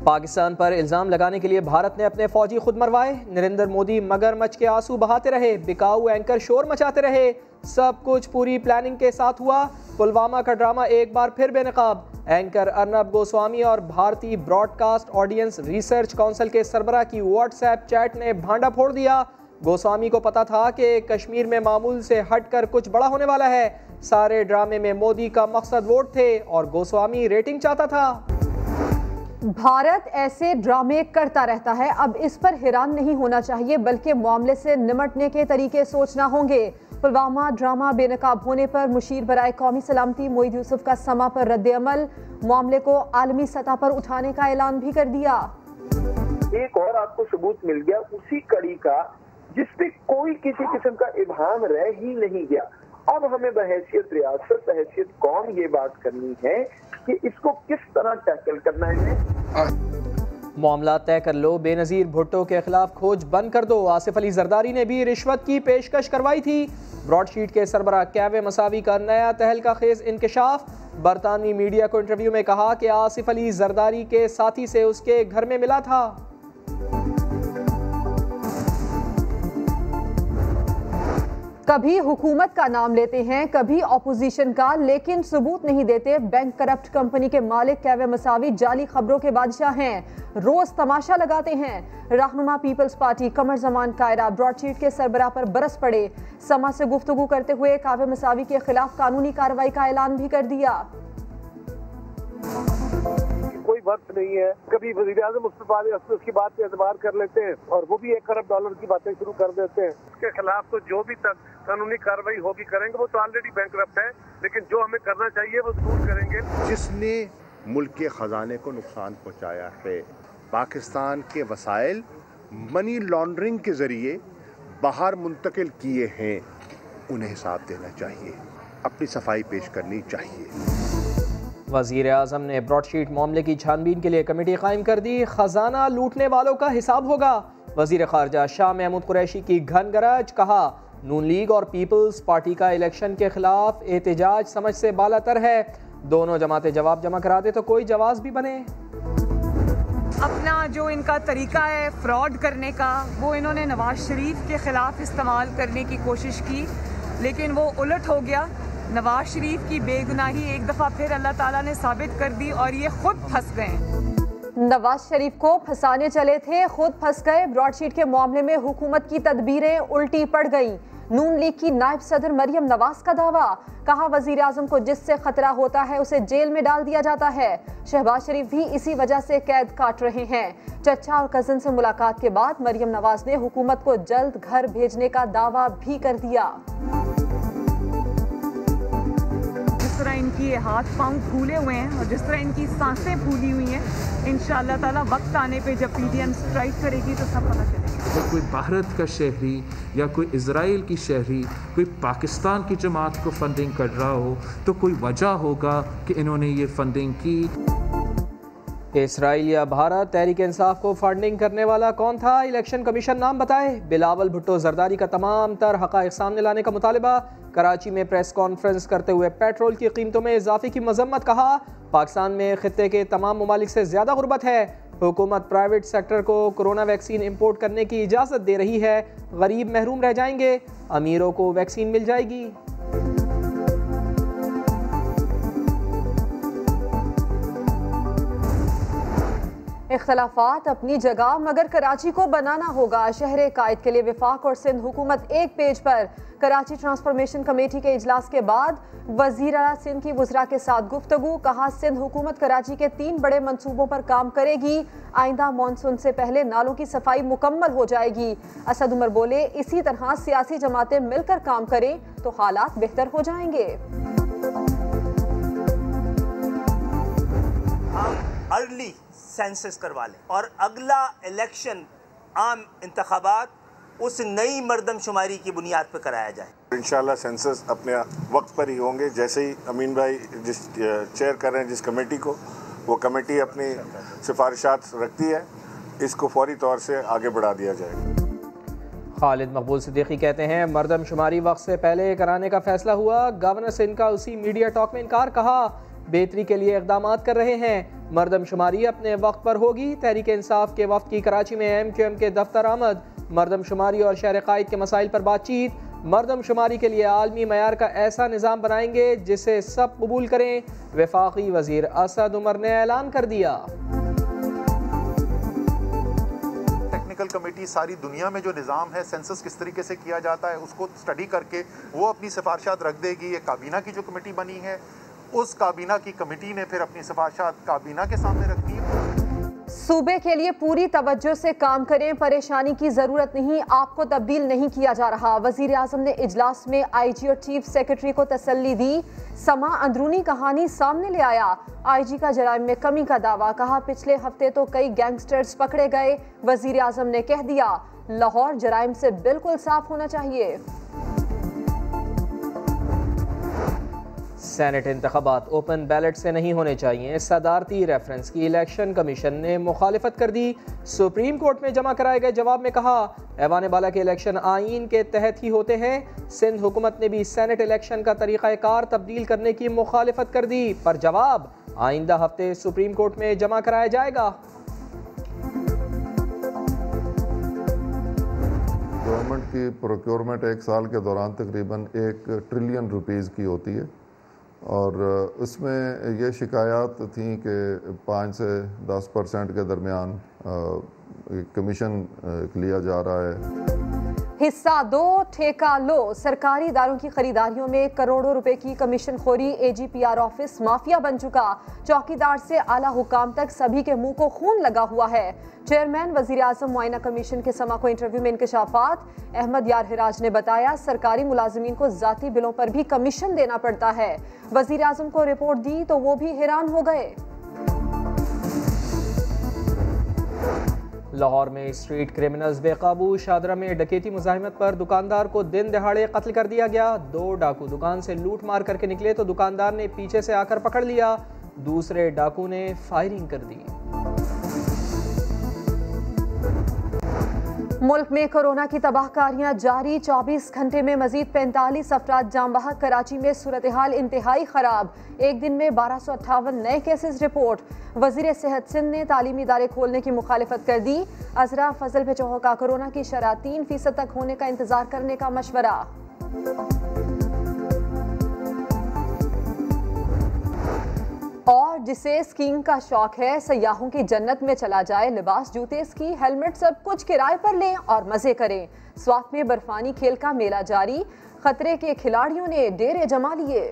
पाकिस्तान पर इल्ज़ाम लगाने के लिए भारत ने अपने फौजी खुद मरवाए। नरेंद्र मोदी मगरमच्छ के आंसू बहाते रहे, बिकाऊ एंकर शोर मचाते रहे। सब कुछ पूरी प्लानिंग के साथ हुआ। पुलवामा का ड्रामा एक बार फिर बेनकाब। एंकर अर्नब गोस्वामी और भारतीय ब्रॉडकास्ट ऑडियंस रिसर्च काउंसिल के सरबराह की व्हाट्सएप चैट ने भांडा फोड़ दिया। गोस्वामी को पता था कि कश्मीर में मामूल से हटकर कुछ बड़ा होने वाला है। सारे ड्रामे में मोदी का मकसद वोट थे और गोस्वामी रेटिंग चाहता था। भारत ऐसे ड्रामे करता रहता है, अब इस पर हैरान नहीं होना चाहिए, बल्कि मामले से निमटने के तरीके सोचना होंगे। पुलवामा ड्रामा बेनकाब होने पर मुशीर बराए कौमी सलामती मोईद यूसुफ का समा पर रद्द-ए-अमल, मामले को आलमी सतह पर उठाने का ऐलान भी कर दिया। एक और आपको सबूत मिल गया उसी कड़ी का जिसपे कोई किसी किस्म का इबाम रह ही नहीं गया। अब हमें बहैसियत रियासत, बहैसियत कौम ये बात करनी है कि इसको किस तरह टैकल करना है। मामला तय कर लो, बेनज़ीर भुट्टो के खिलाफ खोज बंद कर दो। आसिफ अली जरदारी ने भी रिश्वत की पेशकश करवाई थी। ब्रॉडशीट के सरबराह कैवे मसावी का नया तहलका खेज इंकशाफ। बरतानवी मीडिया को इंटरव्यू में कहा कि आसिफ अली जरदारी के साथी से उसके घर में मिला था। कभी हुकूमत का नाम लेते हैं, कभी ऑपोजिशन का, लेकिन सबूत नहीं देते। बैंक करप्ट कंपनी के मालिक कैवे मसावी जाली खबरों के बादशाह हैं, रोज तमाशा लगाते हैं। रहनुमा पीपल्स पार्टी कमर जमान कायरा ब्रॉडशीट के सरबराह पर बरस पड़े। समा से गुफ्तगू करते हुए कैवे मसावी के खिलाफ कानूनी कार्रवाई का ऐलान भी कर दिया। कोई वक्त नहीं है, कभी वज़ीर-ए-आज़म मुस्तफा अली उसकी बात पे एतबार कर लेते हैं और वो भी $1 अरब की बातें शुरू कर देते हैं। उसके खिलाफ तो जो भी तक कानूनी कार्रवाई होगी करेंगे। वो तो ऑलरेडी बैंकरप्ट है, लेकिन जो हमें करना चाहिए वो जरूर करेंगे। जिसने मुल्क के खजाने को नुकसान पहुंचाया है, पाकिस्तान के वसाइल मनी लॉन्ड्रिंग के जरिए बाहर मुंतकिल किए हैं, उन्हें हिसाब देना चाहिए, अपनी सफाई पेश करनी चाहिए। वज़ीर आज़म ने ब्रॉडशीट मामले की छानबीन के लिए कमेटी कायम कर दी। खजाना लूटने वालों का हिसाब होगा। वज़ीर ख़ारजा शाह महमूद कुरैशी की घन गरज, कहा नून लीग और पीपल्स पार्टी का इलेक्शन के खिलाफ एहतजाज समझ से बालातर है। दोनों जमातें जवाब जमा करा दे तो कोई जवाब भी बने। अपना जो इनका तरीका है फ्रॉड करने का, वो इन्होंने नवाज शरीफ के खिलाफ इस्तेमाल करने की कोशिश की, लेकिन वो उलट हो गया। नवाज शरीफ की बेगुनाही एक दफ़ा फिर अल्लाह ताला ने साबित कर दी और ये खुद फंस गए। नवाज शरीफ को फंसाने चले थे, खुद फंस गए। ब्रॉडशीट के मामले में हुकूमत की तदबीरें उल्टी पड़ गईं। नून लीग की नायब सदर मरियम नवाज का दावा, कहा वजीर आजम को जिससे खतरा होता है उसे जेल में डाल दिया जाता है। शहबाज शरीफ भी इसी वजह से कैद काट रहे हैं। चचा और कजन से मुलाकात के बाद मरियम नवाज ने हुकूमत को जल्द घर भेजने का दावा भी कर दिया। जिस तरह इनकी हाथ पांव फूले हुए हैं और जिस तरह इनकी सांसें फूली हुई हैं, इंशाअल्लाह ताला वक्त आने पे जब पीडीएम स्ट्राइक करेगी तो सब पता चलेगा। अगर कोई भारत का शहरी या कोई इजराइल की शहरी कोई पाकिस्तान की जमात को फंडिंग कर रहा हो तो कोई वजह होगा कि इन्होंने ये फंडिंग की। इसराइल या भारत, तहरीक इंसाफ को फंडिंग करने वाला कौन था? इलेक्शन कमीशन नाम बताए। बिलावल भुट्टो जरदारी का तमाम तर हक़ाइक़ सामने लाने का मुतालिबा। कराची में प्रेस कॉन्फ्रेंस करते हुए पेट्रोल की कीमतों में इजाफे की मजम्मत, कहा पाकिस्तान में खित्ते के तमाम ममालिक से ज़्यादा गुर्बत है। हुकूमत प्राइवेट सेक्टर को कोरोना वैक्सीन इंपोर्ट करने की इजाज़त दे रही है। गरीब महरूम रह जाएंगे, अमीरों को वैक्सीन मिल जाएगी। इख्तलाफात अपनी जगह, मगर कराची को बनाना होगा शहर कायद के लिए। विफाक और सिंध हुकूमत एक पेज पर। कराची ट्रांसफॉर्मेशन कमेटी के इजलास के बाद वजीर आला सिंध की वज़रा के साथ गुफ्तगू, कहा सिंध हुकूमत कराची के 3 बड़े मंसूबों पर काम करेगी। आइंदा मानसून से पहले नालों की सफाई मुकम्मल हो जाएगी। असद उमर बोले, इसी तरह सियासी जमातें मिलकर काम करें तो हालात बेहतर हो जाएंगे। हम अर्ली सेंसस करवा लें और अगला इलेक्शन आम इंतखाबात उस नई मर्दमशुमारी की बुनियाद पर कराया जाए। इंशाल्लाह सेंसस अपने वक्त पर ही होंगे। जैसे ही अमीन भाई जिस चेयर कर रहे हैं जिस कमेटी को, वो कमेटी अपनी सिफारिशात रखती है, इसको फौरी तौर से आगे बढ़ा दिया जाएगा। खालिद मकबूल सिद्दीकी कहते हैं मर्दमशुमारी वक्त से पहले कराने का फैसला हुआ। गवर्नर सिंध का उसी मीडिया टॉक में इनकार, कहा बेहतरी के लिए इक़दामात कर रहे हैं। मरदमशुमारी अपने वक्त पर होगी। तहरीक इंसाफ के वफ्द की कराची में MQM के दफ्तर आमद। मरदमशुमारी और शहर कायद के मसाइल पर बातचीत। मरदमशुमारी के लिए आलमी मयार का ऐसा निज़ाम बनाएंगे जिसे सब कबूल करें। वफाकी वजीर असद उमर ने ऐलान कर दिया। टेक्निकल कमेटी सारी दुनिया में जो निज़ाम है सेंसस किस तरीके से किया जाता है उसको स्टडी करके वो अपनी सिफारिशात रख देगी। ये काबीना की जो कमेटी बनी है उस काबीना की कमेटी ने फिर अपनी सिफारिशात काबीना के सामने रखनी है। सूबे के लिए पूरी तवज्जो से काम करें, परेशानी की जरूरत नहीं, आपको तब्दील नहीं किया जा रहा। वजीर आजम ने इजलास में IG और चीफ सेक्रेटरी को तसल्ली दी। समा अंदरूनी कहानी सामने ले आया। IG का जराइम में कमी का दावा, कहा पिछले हफ्ते तो कई गैंगस्टर्स पकड़े गए। वजीर आजम ने कह दिया लाहौर जराइम से बिल्कुल साफ होना चाहिए। सेनेट इंतखाबात ओपन बैलेट से नहीं होने चाहिए। सदारती रेफरेंस की इलेक्शन कमीशन ने मुखालिफत कर दी। सुप्रीम कोर्ट में जमा कराए गए जवाब में कहा ऐवान बाला के इलेक्शन आईन के तहत ही होते हैं। सिंध हुकूमत ने भी सेनेट इलेक्शन का तरीक़ाकार तब्दील करने की मुखालिफत कर दी, पर जवाब आइंदा हफ्ते सुप्रीम कोर्ट में जमा कराया जाएगा। गवर्नमेंट की प्रोक्योरमेंट एक साल के दौरान तकरीबन 1 ट्रिलियन रुपीज़ की होती है और उसमें ये शिकायत थी कि 5 से 10% के दरमियान कमीशन लिया जा रहा है। हिस्सा दो ठेका लो, सरकारी इदारों की खरीदारियों में करोड़ों रुपए की कमीशन खोरी। AGPR ऑफिस माफिया बन चुका। चौकीदार से आला हुकाम तक सभी के मुंह को खून लगा हुआ है। चेयरमैन वजीर आजम मुआयना कमीशन के समा को इंटरव्यू में इंकशाफात। अहमद यार हिराज ने बताया सरकारी मुलाजिमीन को जाती बिलों पर भी कमीशन देना पड़ता है। वजीर आजम को रिपोर्ट दी तो वो भी हैरान हो गए। लाहौर में स्ट्रीट क्रिमिनल्स बेकाबू। शादरा में डकैती मुजाहिमत पर दुकानदार को दिन दहाड़े कत्ल कर दिया गया। 2 डाकू दुकान से लूट मार करके निकले तो दुकानदार ने पीछे से आकर पकड़ लिया। दूसरे डाकू ने फायरिंग कर दी। मुल्क में कोरोना की तबाहकारियां जारी। 24 घंटे में मजीद 45 अफराद जाम बहक। कराची में सूरत हाल इंतहाई खराब। एक दिन में 1258 नए केसेस रिपोर्ट। वजीर सेहत सिंध ने तालीमी इदारे खोलने की मुखालिफत कर दी। अजरा फजल पेचोह का कोरोना की शरह 3% तक होने का इंतजार करने का मशवरा। और जिसे स्कीइंग का शौक है सयाहों की जन्नत में चला जाए। लिबास, जूते, स्की, हेलमेट सब कुछ किराए पर लें और मजे करें। स्वात में बर्फानी खेल का मेला जारी। खतरे के खिलाड़ियों ने डेरे जमा लिए।